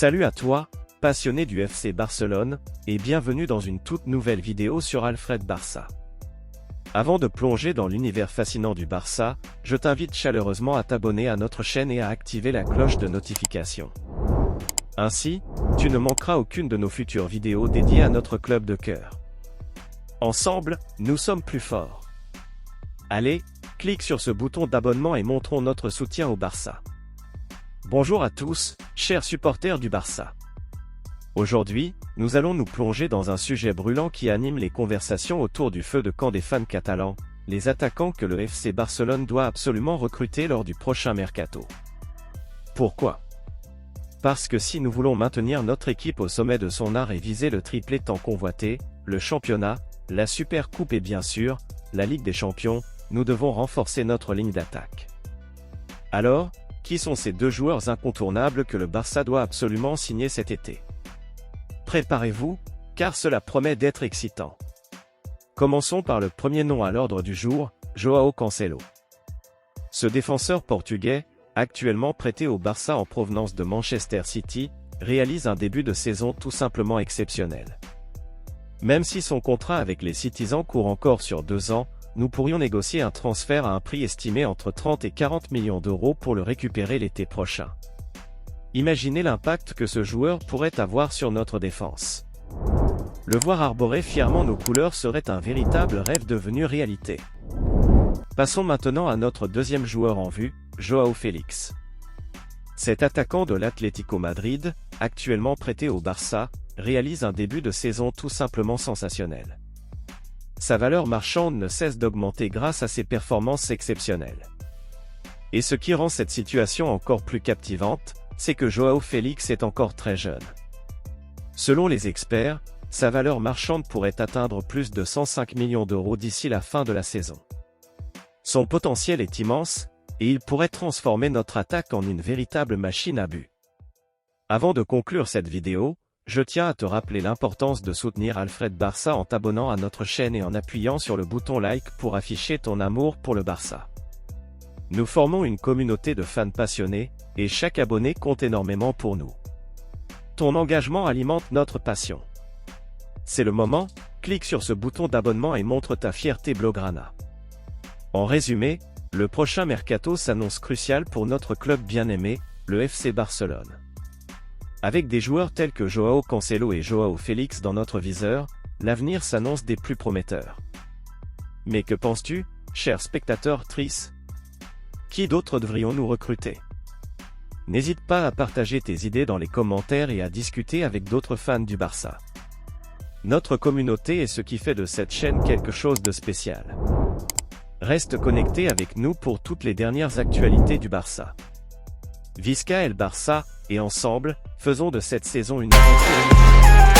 Salut à toi, passionné du FC Barcelone, et bienvenue dans une toute nouvelle vidéo sur Alfred Barça. Avant de plonger dans l'univers fascinant du Barça, je t'invite chaleureusement à t'abonner à notre chaîne et à activer la cloche de notification. Ainsi, tu ne manqueras aucune de nos futures vidéos dédiées à notre club de cœur. Ensemble, nous sommes plus forts. Allez, clique sur ce bouton d'abonnement et montrons notre soutien au Barça. Bonjour à tous, chers supporters du Barça. Aujourd'hui, nous allons nous plonger dans un sujet brûlant qui anime les conversations autour du feu de camp des fans catalans, les attaquants que le FC Barcelone doit absolument recruter lors du prochain mercato. Pourquoi ? Parce que si nous voulons maintenir notre équipe au sommet de son art et viser le triplé tant convoité, le championnat, la Super Coupe et bien sûr, la Ligue des Champions, nous devons renforcer notre ligne d'attaque. Alors, qui sont ces deux joueurs incontournables que le Barça doit absolument signer cet été ? Préparez-vous, car cela promet d'être excitant. Commençons par le premier nom à l'ordre du jour, Joao Cancelo. Ce défenseur portugais, actuellement prêté au Barça en provenance de Manchester City, réalise un début de saison tout simplement exceptionnel. Même si son contrat avec les Citizens court encore sur 2 ans, nous pourrions négocier un transfert à un prix estimé entre 30 et 40 millions d'euros pour le récupérer l'été prochain. Imaginez l'impact que ce joueur pourrait avoir sur notre défense. Le voir arborer fièrement nos couleurs serait un véritable rêve devenu réalité. Passons maintenant à notre deuxième joueur en vue, Joao Félix. Cet attaquant de l'Atlético Madrid, actuellement prêté au Barça, réalise un début de saison tout simplement sensationnel. Sa valeur marchande ne cesse d'augmenter grâce à ses performances exceptionnelles. Et ce qui rend cette situation encore plus captivante, c'est que Joao Félix est encore très jeune. Selon les experts, sa valeur marchande pourrait atteindre plus de 105 millions d'euros d'ici la fin de la saison. Son potentiel est immense, et il pourrait transformer notre attaque en une véritable machine à but. Avant de conclure cette vidéo, je tiens à te rappeler l'importance de soutenir Alfred Barça en t'abonnant à notre chaîne et en appuyant sur le bouton like pour afficher ton amour pour le Barça. Nous formons une communauté de fans passionnés, et chaque abonné compte énormément pour nous. Ton engagement alimente notre passion. C'est le moment, clique sur ce bouton d'abonnement et montre ta fierté blaugrana. En résumé, le prochain mercato s'annonce crucial pour notre club bien-aimé, le FC Barcelone. Avec des joueurs tels que Joao Cancelo et Joao Félix dans notre viseur, l'avenir s'annonce des plus prometteurs. Mais que penses-tu, cher spectateur Tris ? Qui d'autre devrions-nous recruter ? N'hésite pas à partager tes idées dans les commentaires et à discuter avec d'autres fans du Barça. Notre communauté est ce qui fait de cette chaîne quelque chose de spécial. Reste connecté avec nous pour toutes les dernières actualités du Barça. Visca el Barça, et ensemble, faisons de cette saison une aventure.